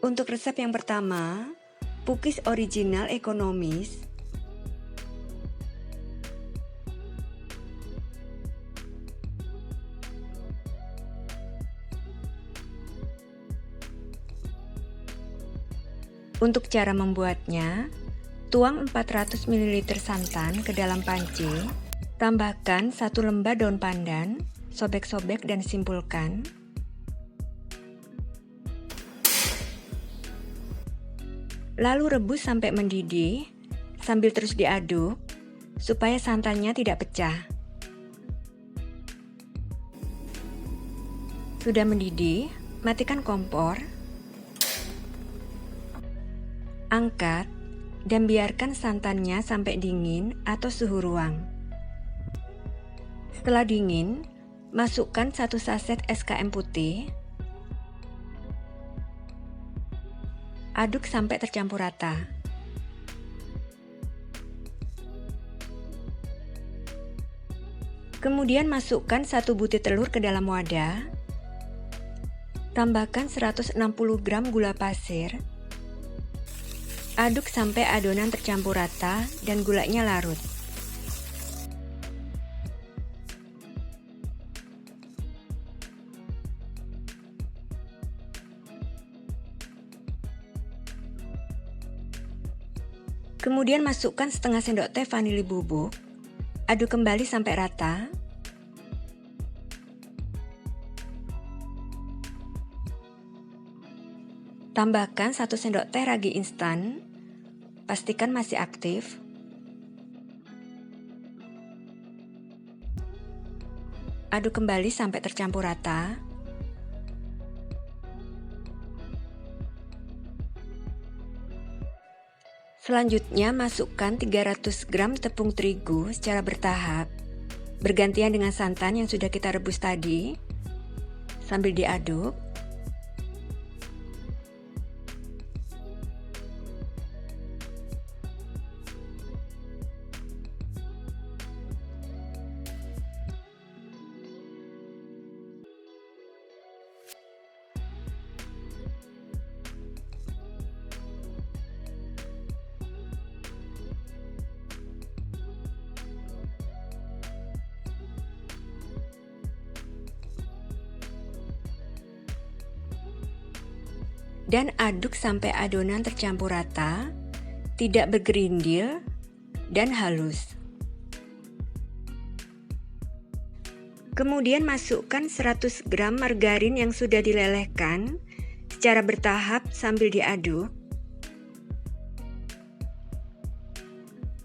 Untuk resep yang pertama, pukis original ekonomis. Untuk cara membuatnya, tuang 400 ml santan ke dalam panci, tambahkan 1 lembar daun pandan, sobek-sobek dan simpulkan. Lalu rebus sampai mendidih, sambil terus diaduk, supaya santannya tidak pecah. Sudah mendidih, matikan kompor, angkat, dan biarkan santannya sampai dingin atau suhu ruang. Setelah dingin, masukkan 1 saset SKM putih, aduk sampai tercampur rata. Kemudian masukkan 1 butir telur ke dalam wadah, tambahkan 160 gram gula pasir, aduk sampai adonan tercampur rata dan gulanya larut. Kemudian masukkan setengah sendok teh vanili bubuk, aduk kembali sampai rata. Tambahkan 1 sendok teh ragi instan, pastikan masih aktif. Aduk kembali sampai tercampur rata. Selanjutnya masukkan 300 gram tepung terigu secara bertahap, bergantian dengan santan yang sudah kita rebus tadi, sambil diaduk. Dan aduk sampai adonan tercampur rata, tidak bergerindil, dan halus. Kemudian masukkan 100 gram margarin yang sudah dilelehkan secara bertahap sambil diaduk.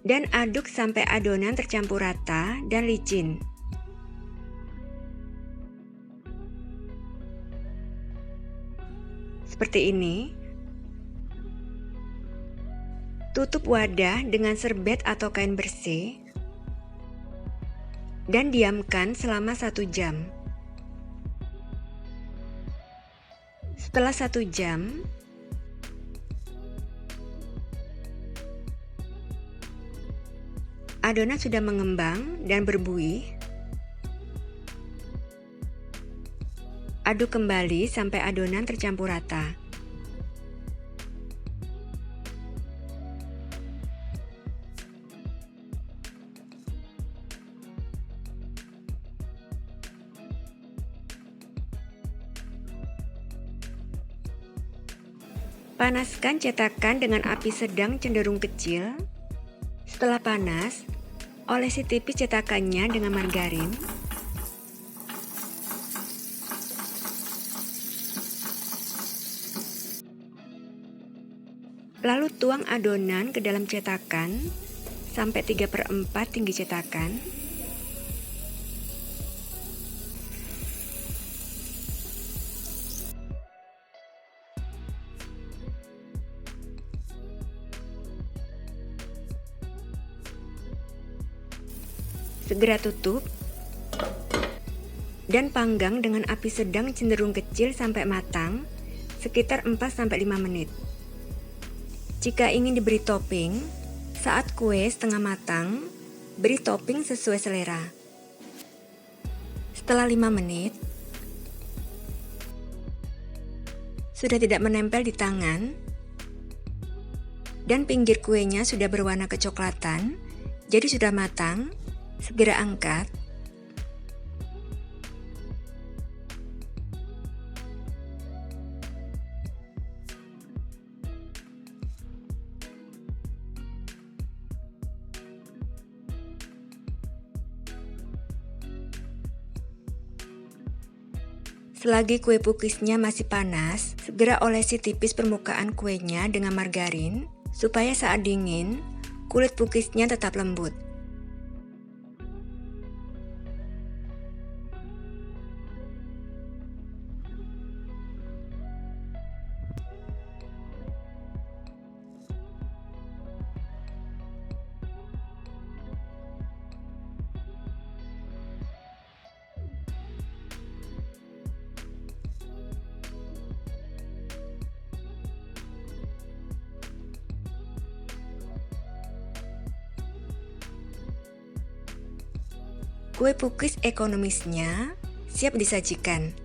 Dan aduk sampai adonan tercampur rata dan licin. Seperti ini. Tutup wadah dengan serbet atau kain bersih dan diamkan selama 1 jam. Setelah 1 jam, adonan sudah mengembang dan berbuih. Aduk kembali sampai adonan tercampur rata. Panaskan cetakan dengan api sedang cenderung kecil. Setelah panas, olesi tipis cetakannya dengan margarin. Lalu tuang adonan ke dalam cetakan sampai 3/4 tinggi cetakan. Segera tutup dan panggang dengan api sedang cenderung kecil sampai matang sekitar 4-5 menit. Jika ingin diberi topping, saat kue setengah matang, beri topping sesuai selera. Setelah 5 menit, sudah tidak menempel di tangan, dan pinggir kuenya sudah berwarna kecoklatan, jadi sudah matang. Segera angkat. Selagi kue pukisnya masih panas, segera olesi tipis permukaan kuenya dengan margarin supaya saat dingin, kulit pukisnya tetap lembut. Kue pukis ekonomisnya siap disajikan.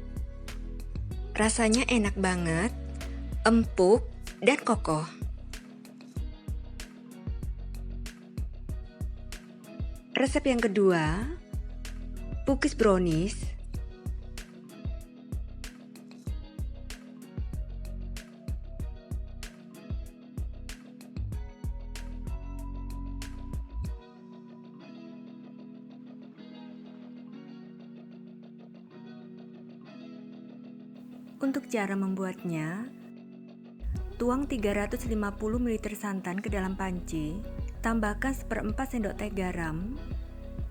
Rasanya enak banget, empuk, dan kokoh. Resep yang kedua, pukis brownies. Untuk cara membuatnya, tuang 350 ml santan ke dalam panci, tambahkan 1/4 sendok teh garam,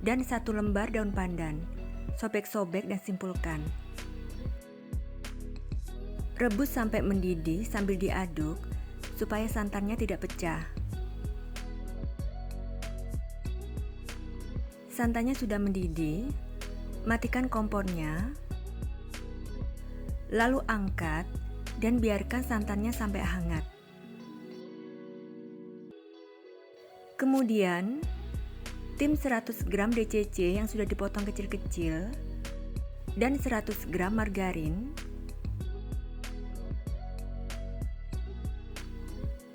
dan 1 lembar daun pandan. Sobek-sobek dan simpulkan. Rebus sampai mendidih sambil diaduk, supaya santannya tidak pecah. Santannya sudah mendidih, matikan kompornya. Lalu angkat dan biarkan santannya sampai hangat. Kemudian, tim 100 gram DCC yang sudah dipotong kecil-kecil dan 100 gram margarin.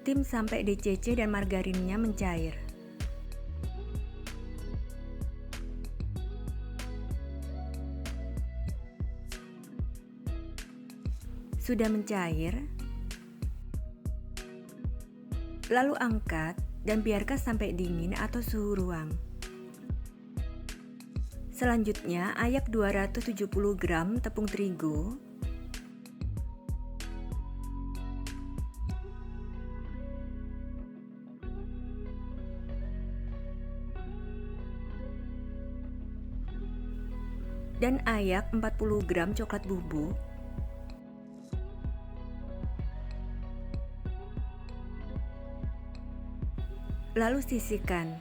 Tim sampai DCC dan margarinnya mencair. Sudah mencair, lalu angkat dan biarkan sampai dingin atau suhu ruang. Selanjutnya, ayak 270 gram tepung terigu, dan ayak 40 gram coklat bubuk. Lalu sisihkan.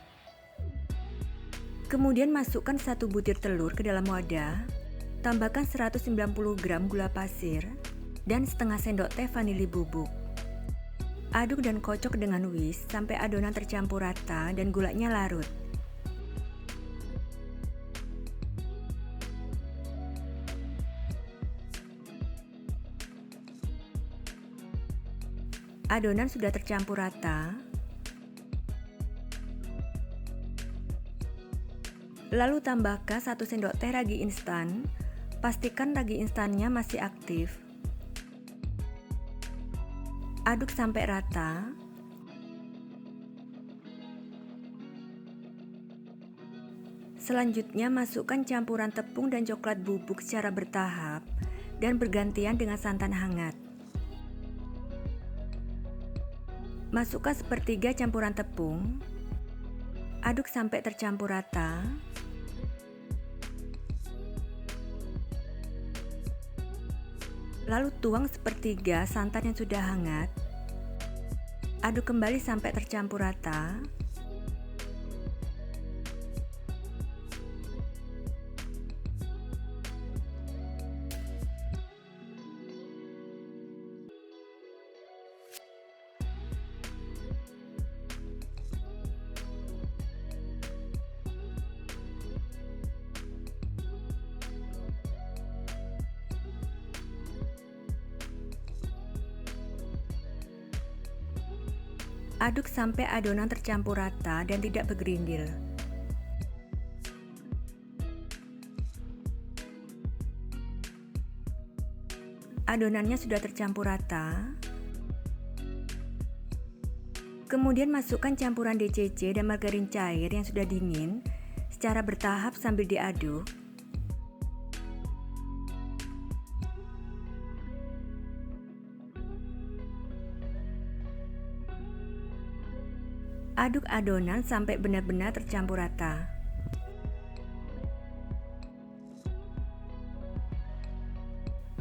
Kemudian masukkan 1 butir telur ke dalam wadah, tambahkan 190 gram gula pasir, dan setengah sendok teh vanili bubuk. Aduk dan kocok dengan whisk sampai adonan tercampur rata dan gulanya larut. Adonan sudah tercampur rata. Lalu tambahkan 1 sendok teh ragi instan, pastikan ragi instannya masih aktif. Aduk sampai rata. Selanjutnya masukkan campuran tepung dan coklat bubuk secara bertahap dan bergantian dengan santan hangat. Masukkan 1/3 campuran tepung. Aduk sampai tercampur rata. Lalu tuang 1/3 santan yang sudah hangat. Aduk kembali sampai tercampur rata. Aduk sampai adonan tercampur rata dan tidak bergerindil. Adonannya sudah tercampur rata. Kemudian masukkan campuran DCC dan margarin cair yang sudah dingin secara bertahap sambil diaduk. Aduk adonan sampai benar-benar tercampur rata.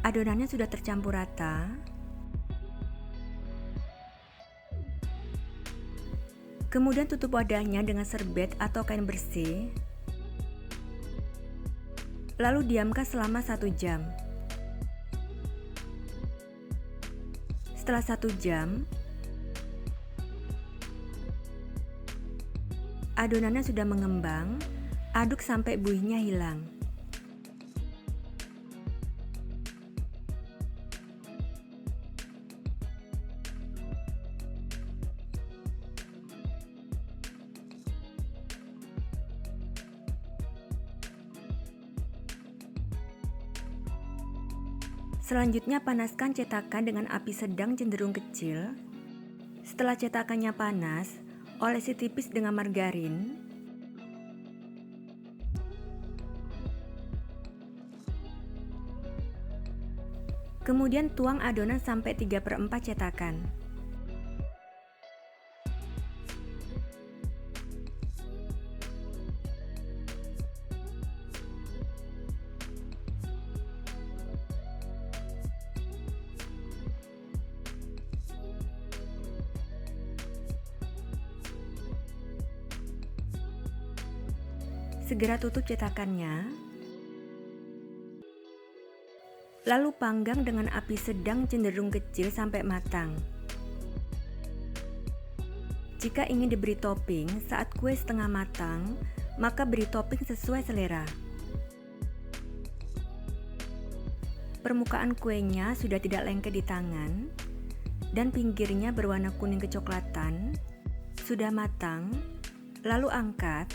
Adonannya sudah tercampur rata. Kemudian tutup wadahnya dengan serbet atau kain bersih. Lalu diamkan selama 1 jam. Setelah 1 jam, adonannya sudah mengembang, aduk sampai buihnya hilang. Selanjutnya panaskan cetakan dengan api sedang cenderung kecil. Setelah cetakannya panas, olesi tipis dengan margarin. Kemudian tuang adonan sampai 3/4 cetakan. Segera tutup cetakannya. Lalu panggang dengan api sedang cenderung kecil sampai matang. Jika ingin diberi topping saat kue setengah matang, maka beri topping sesuai selera. Permukaan kuenya sudah tidak lengket di tangan dan pinggirnya berwarna kuning kecoklatan. Sudah matang, lalu angkat.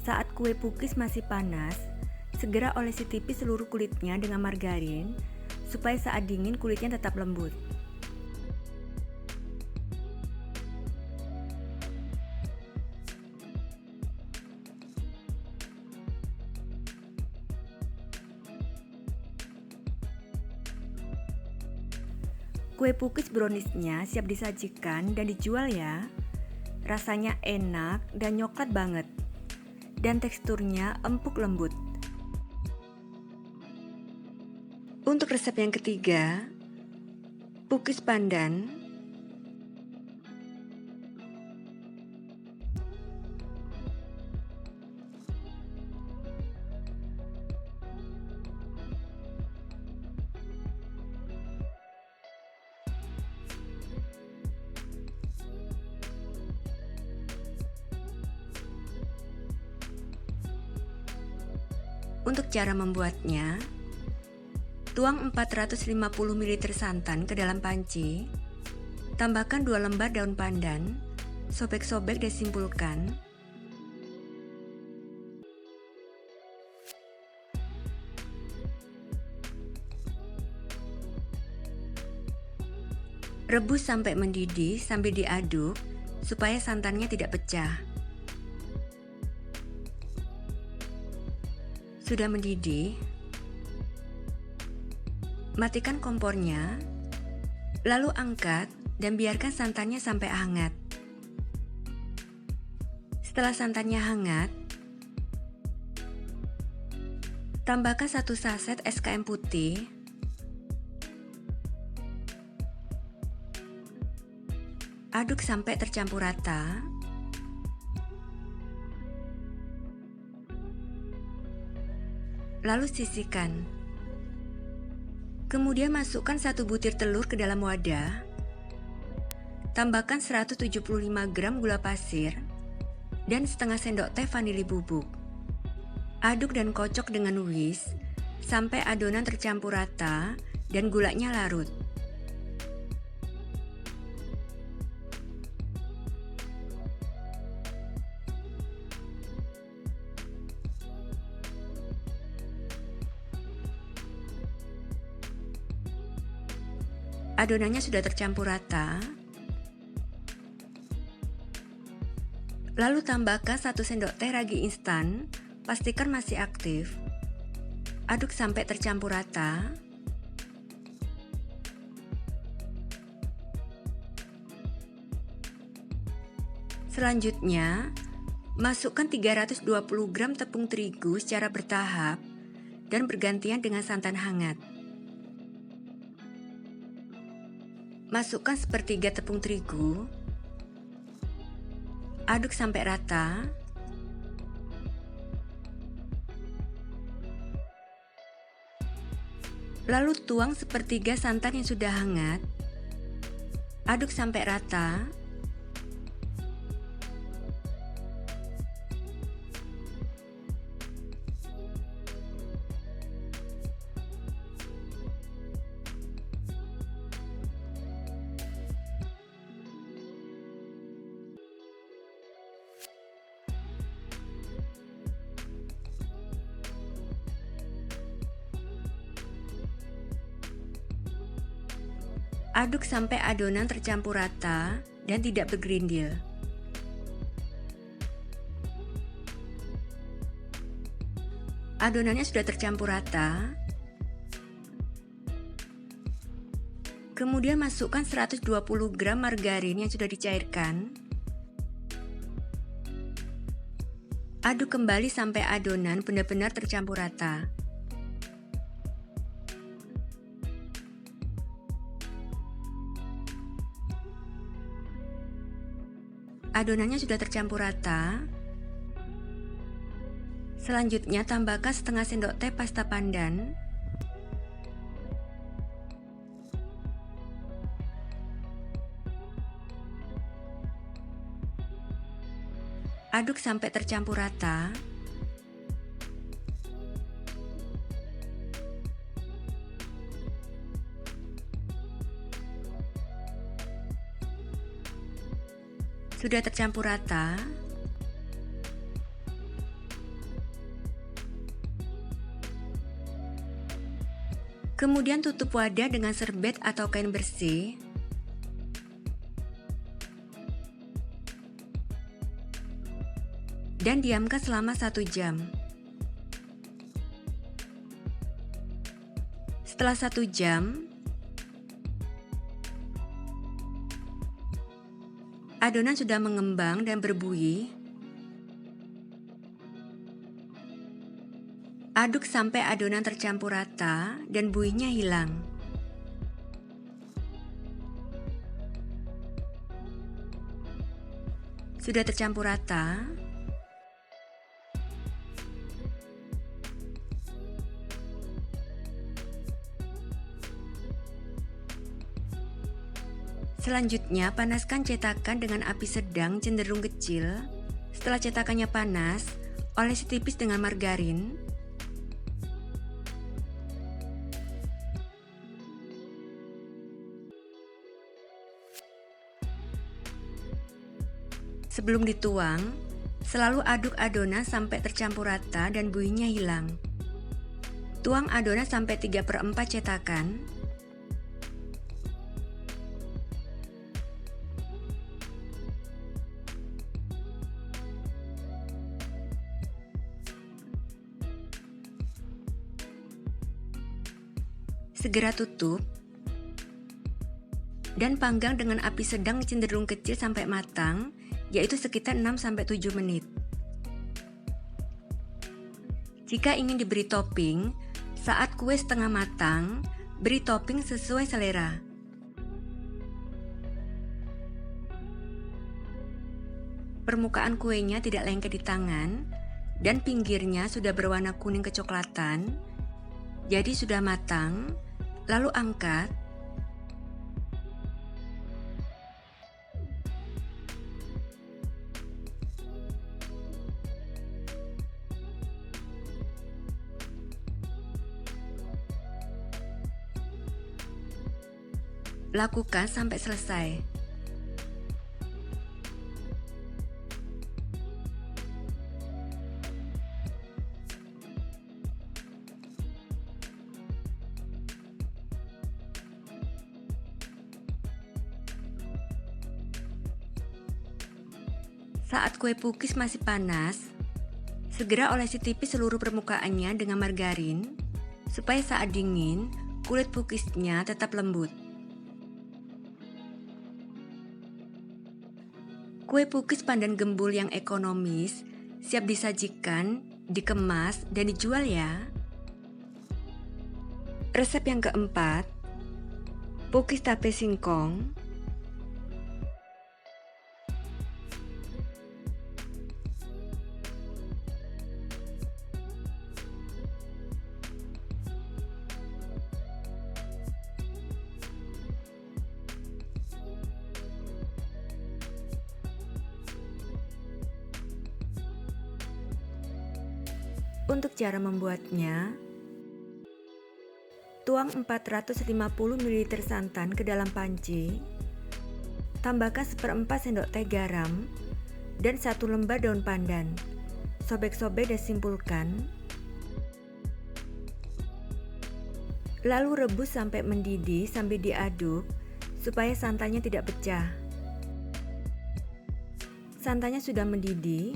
Saat kue pukis masih panas, segera olesi tipis seluruh kulitnya dengan margarin supaya saat dingin kulitnya tetap lembut. Kue pukis browniesnya siap disajikan dan dijual ya. Rasanya enak dan nyoklat banget. Dan teksturnya empuk lembut. Untuk resep yang ketiga, pukis pandan. Untuk cara membuatnya, tuang 450 ml santan ke dalam panci, tambahkan 2 lembar daun pandan, sobek-sobek dan simpulkan. Rebus sampai mendidih sambil diaduk supaya santannya tidak pecah. Sudah mendidih, matikan kompornya, lalu angkat dan biarkan santannya sampai hangat. Setelah santannya hangat, tambahkan 1 saset SKM putih, aduk sampai tercampur rata. Lalu sisihkan. Kemudian masukkan 1 butir telur ke dalam wadah. Tambahkan 175 gram gula pasir dan setengah sendok teh vanili bubuk. Aduk dan kocok dengan whisk sampai adonan tercampur rata dan gulanya larut. Adonannya sudah tercampur rata. Lalu tambahkan 1 sendok teh ragi instan, pastikan masih aktif. Aduk sampai tercampur rata. Selanjutnya, masukkan 320 gram tepung terigu secara bertahap dan bergantian dengan santan hangat. Masukkan sepertiga tepung terigu. Aduk sampai rata. Lalu tuang sepertiga santan yang sudah hangat. Aduk sampai rata. Aduk sampai adonan tercampur rata dan tidak bergerindil. Adonannya sudah tercampur rata. Kemudian masukkan 120 gram margarin yang sudah dicairkan. Aduk kembali sampai adonan benar-benar tercampur rata. Adonannya sudah tercampur rata. Selanjutnya tambahkan setengah sendok teh pasta pandan. Aduk sampai tercampur rata. Sudah tercampur rata. Kemudian tutup wadah dengan serbet atau kain bersih. Dan diamkan selama 1 jam. Setelah 1 jam, adonan sudah mengembang dan berbuih. Aduk sampai adonan tercampur rata dan buihnya hilang. Sudah tercampur rata. Selanjutnya, panaskan cetakan dengan api sedang cenderung kecil. Setelah cetakannya panas, olesi tipis dengan margarin. Sebelum dituang, selalu aduk adonan sampai tercampur rata dan buihnya hilang. Tuang adonan sampai 3/4 cetakan. Segera tutup dan panggang dengan api sedang cenderung kecil sampai matang, yaitu sekitar 6-7 menit. Jika ingin diberi topping, saat kue setengah matang, beri topping sesuai selera. Permukaan kuenya tidak lengket di tangan dan pinggirnya sudah berwarna kuning kecoklatan, jadi sudah matang. Lalu angkat. Lakukan sampai selesai. Saat kue pukis masih panas, segera olesi tipis seluruh permukaannya dengan margarin supaya saat dingin kulit pukisnya tetap lembut. Kue pukis pandan gembul yang ekonomis siap disajikan, dikemas, dan dijual ya. Resep yang keempat, pukis tape singkong. Untuk cara membuatnya, tuang 450 ml santan ke dalam panci, tambahkan 1/4 sendok teh garam dan 1 lembar daun pandan. Sobek-sobek dan simpulkan. Lalu rebus sampai mendidih sambil diaduk supaya santannya tidak pecah. Santannya sudah mendidih.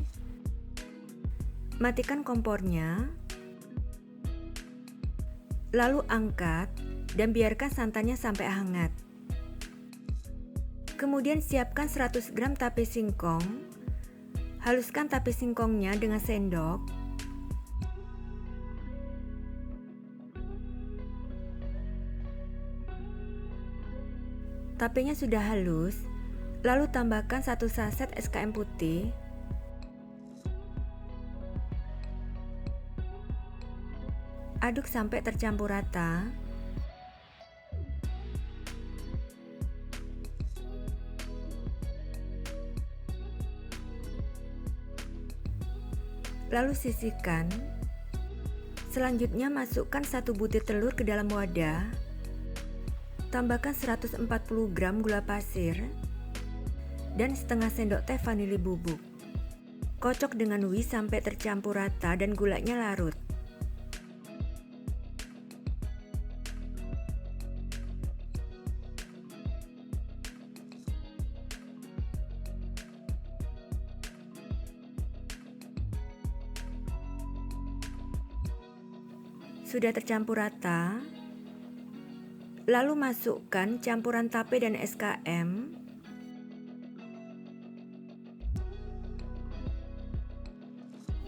Matikan kompornya, lalu angkat dan biarkan santannya sampai hangat. Kemudian siapkan 100 gram tape singkong. Haluskan tape singkongnya dengan sendok. Tapenya sudah halus, lalu tambahkan 1 saset SKM putih. Aduk sampai tercampur rata. Lalu sisihkan. Selanjutnya masukkan 1 butir telur ke dalam wadah. Tambahkan 140 gram gula pasir dan setengah sendok teh vanili bubuk. Kocok dengan whisk sampai tercampur rata dan gulanya larut. Sudah tercampur rata, lalu masukkan campuran tape dan SKM.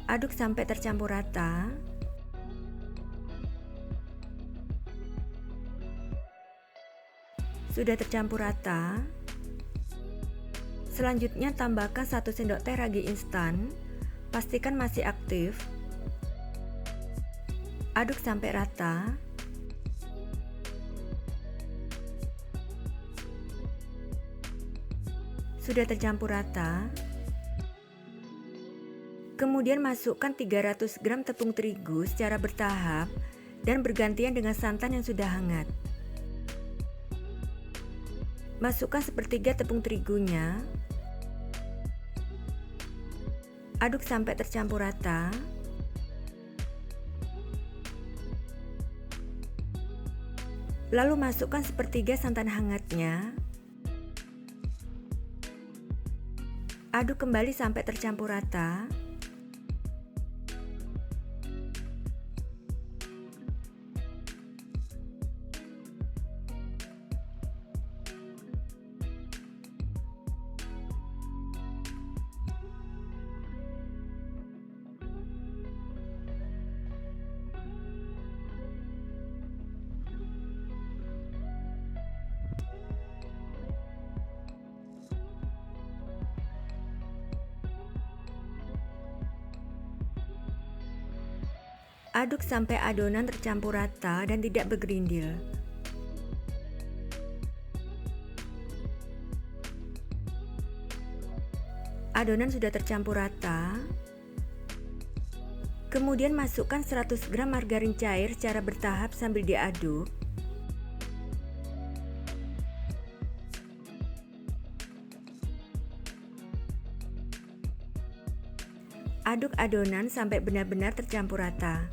Aduk sampai tercampur rata. Sudah tercampur rata. Selanjutnya tambahkan 1 sendok teh ragi instan. Pastikan masih aktif. Aduk sampai rata. Sudah tercampur rata. Kemudian masukkan 300 gram tepung terigu secara bertahap dan bergantian dengan santan yang sudah hangat. Masukkan 1/3 tepung terigunya. Aduk sampai tercampur rata. Lalu masukkan 1/3 santan hangatnya. Aduk kembali sampai tercampur rata. Aduk sampai adonan tercampur rata dan tidak bergerindil. Adonan sudah tercampur rata. Kemudian masukkan 100 gram margarin cair secara bertahap sambil diaduk. Aduk adonan sampai benar-benar tercampur rata.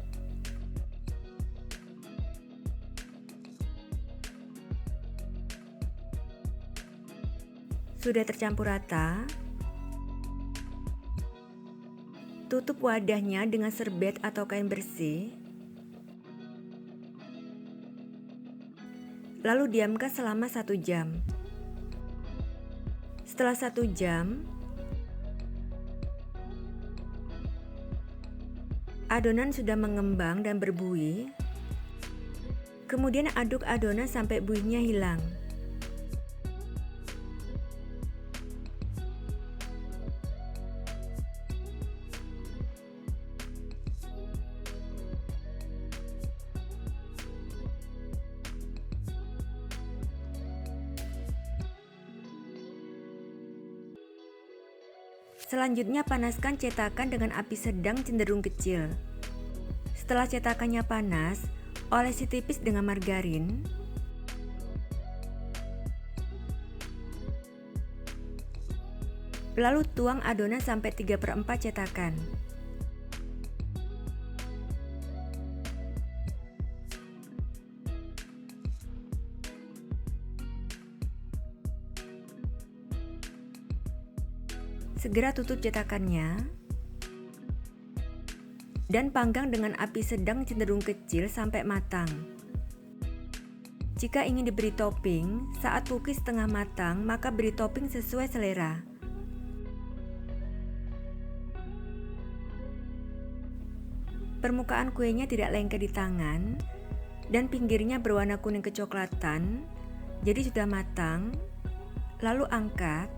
Sudah tercampur rata, tutup wadahnya dengan serbet atau kain bersih. Lalu diamkan selama 1 jam. Setelah 1 jam, adonan sudah mengembang dan berbuih. Kemudian aduk adonan sampai buihnya hilang. Selanjutnya panaskan cetakan dengan api sedang cenderung kecil. Setelah cetakannya panas, olesi tipis dengan margarin. Lalu tuang adonan sampai 3/4 cetakan. Segera tutup cetakannya dan panggang dengan api sedang cenderung kecil sampai matang. Jika ingin diberi topping, saat cookies setengah matang, maka beri topping sesuai selera. Permukaan kuenya tidak lengket di tangan dan pinggirnya berwarna kuning kecoklatan, jadi sudah matang. Lalu angkat.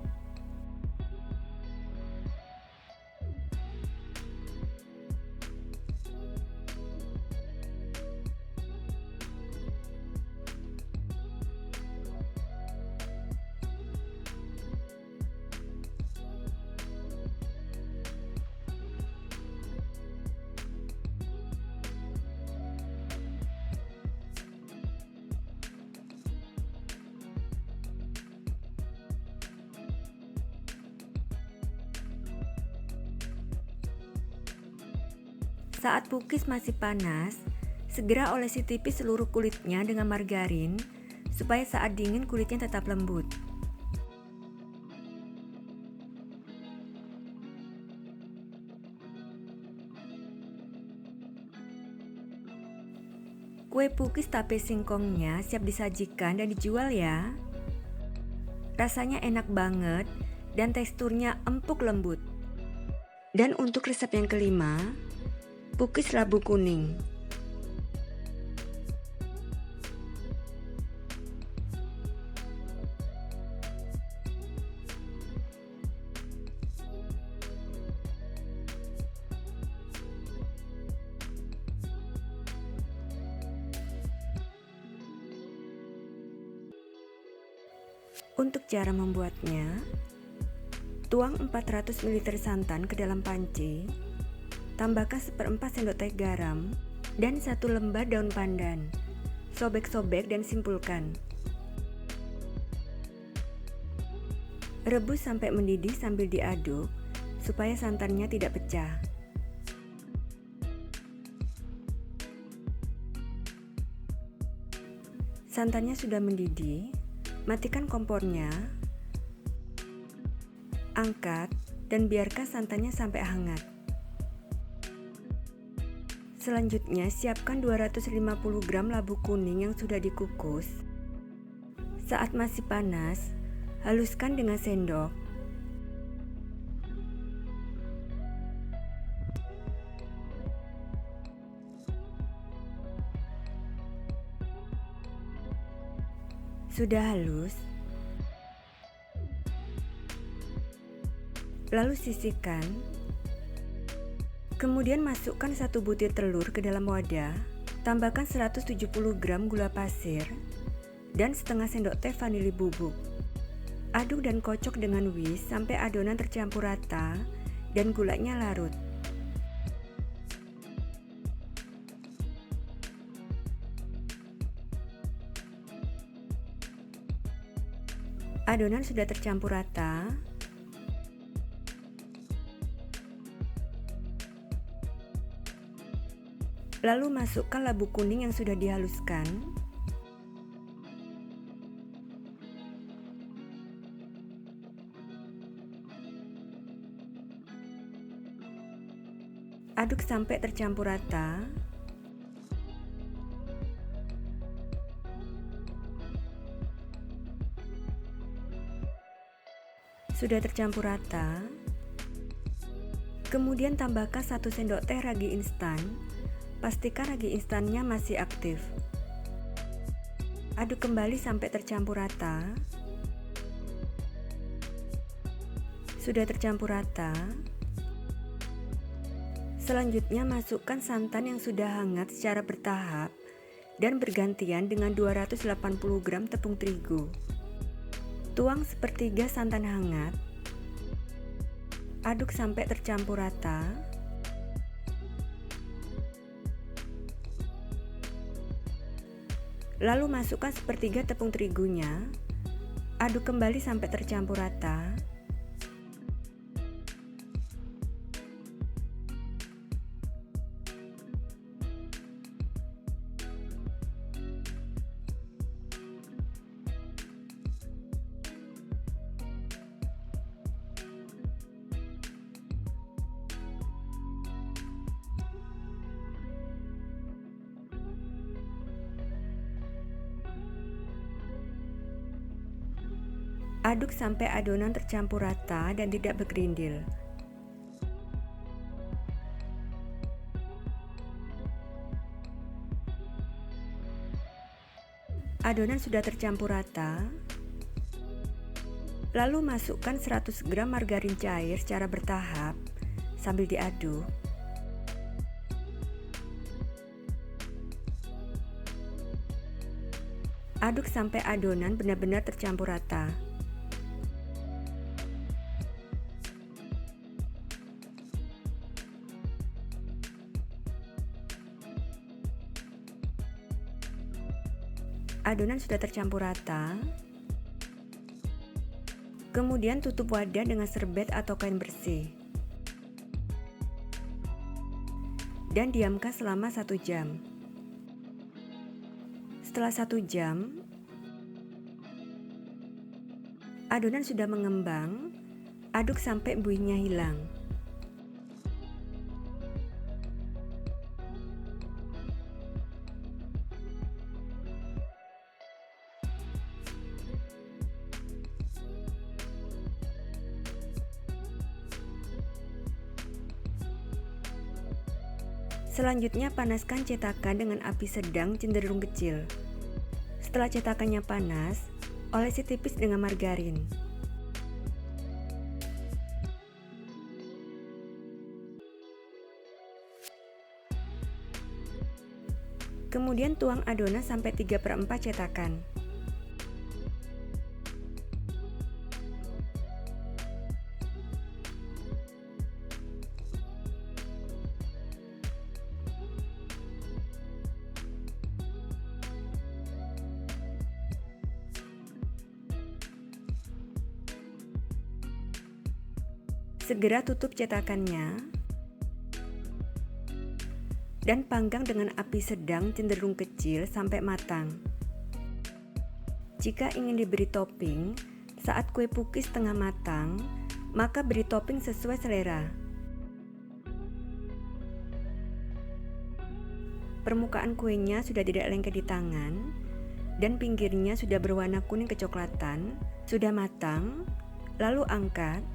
Saat cookies masih panas, segera olesi tipis seluruh kulitnya dengan margarin supaya saat dingin kulitnya tetap lembut. Kue cookies tape singkongnya siap disajikan dan dijual ya. Rasanya enak banget dan teksturnya empuk lembut. Dan untuk resep yang kelima, cookies labu kuning. Untuk cara membuatnya, tuang 400 ml santan ke dalam panci. Tambahkan 1/4 sendok teh garam dan 1 lembar daun pandan. Sobek-sobek dan simpulkan. Rebus sampai mendidih sambil diaduk supaya santannya tidak pecah. Santannya sudah mendidih, matikan kompornya, angkat dan biarkan santannya sampai hangat. Selanjutnya, siapkan 250 gram labu kuning yang sudah dikukus. Saat masih panas, haluskan dengan sendok. Sudah halus, lalu sisihkan. Kemudian masukkan 1 butir telur ke dalam wadah, tambahkan 170 gram gula pasir, dan setengah sendok teh vanili bubuk. Aduk dan kocok dengan whisk sampai adonan tercampur rata dan gulanya larut. Adonan sudah tercampur rata. Lalu masukkan labu kuning yang sudah dihaluskan. Aduk sampai tercampur rata. Sudah tercampur rata. Kemudian tambahkan 1 sendok teh ragi instan. Pastikan ragi instannya masih aktif. Aduk kembali sampai tercampur rata. Sudah tercampur rata. Selanjutnya masukkan santan yang sudah hangat secara bertahap dan bergantian dengan 280 gram tepung terigu. Tuang sepertiga santan hangat. Aduk sampai tercampur rata. Lalu masukkan sepertiga tepung terigunya. Aduk kembali sampai tercampur rata. Aduk sampai adonan tercampur rata dan tidak bergerindil. Adonan sudah tercampur rata. Lalu masukkan 100 gram margarin cair secara bertahap sambil diaduk. Aduk sampai adonan benar-benar tercampur rata. Adonan sudah tercampur rata. Kemudian tutup wadah dengan serbet atau kain bersih. Dan diamkan selama 1 jam. Setelah 1 jam, adonan sudah mengembang. Aduk sampai buihnya hilang. Selanjutnya panaskan cetakan dengan api sedang cenderung kecil. Setelah cetakannya panas, olesi tipis dengan margarin. Kemudian tuang adonan sampai 3/4 cetakan. Segera tutup cetakannya dan panggang dengan api sedang cenderung kecil sampai matang. Jika ingin diberi topping, saat kue pukis setengah matang, maka beri topping sesuai selera. Permukaan kuenya sudah tidak lengket di tangan dan pinggirnya sudah berwarna kuning kecoklatan, sudah matang, lalu angkat.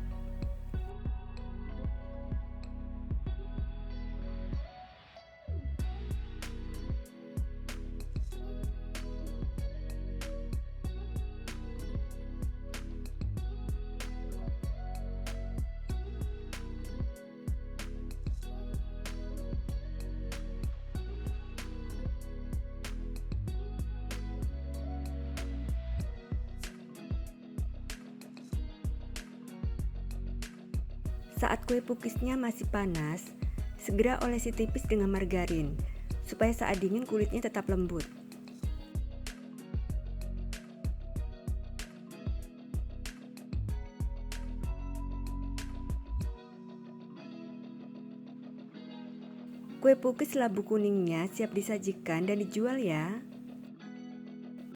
Saat kue pukisnya masih panas, segera olesi tipis dengan margarin, supaya saat dingin kulitnya tetap lembut. Kue pukis labu kuningnya siap disajikan dan dijual ya.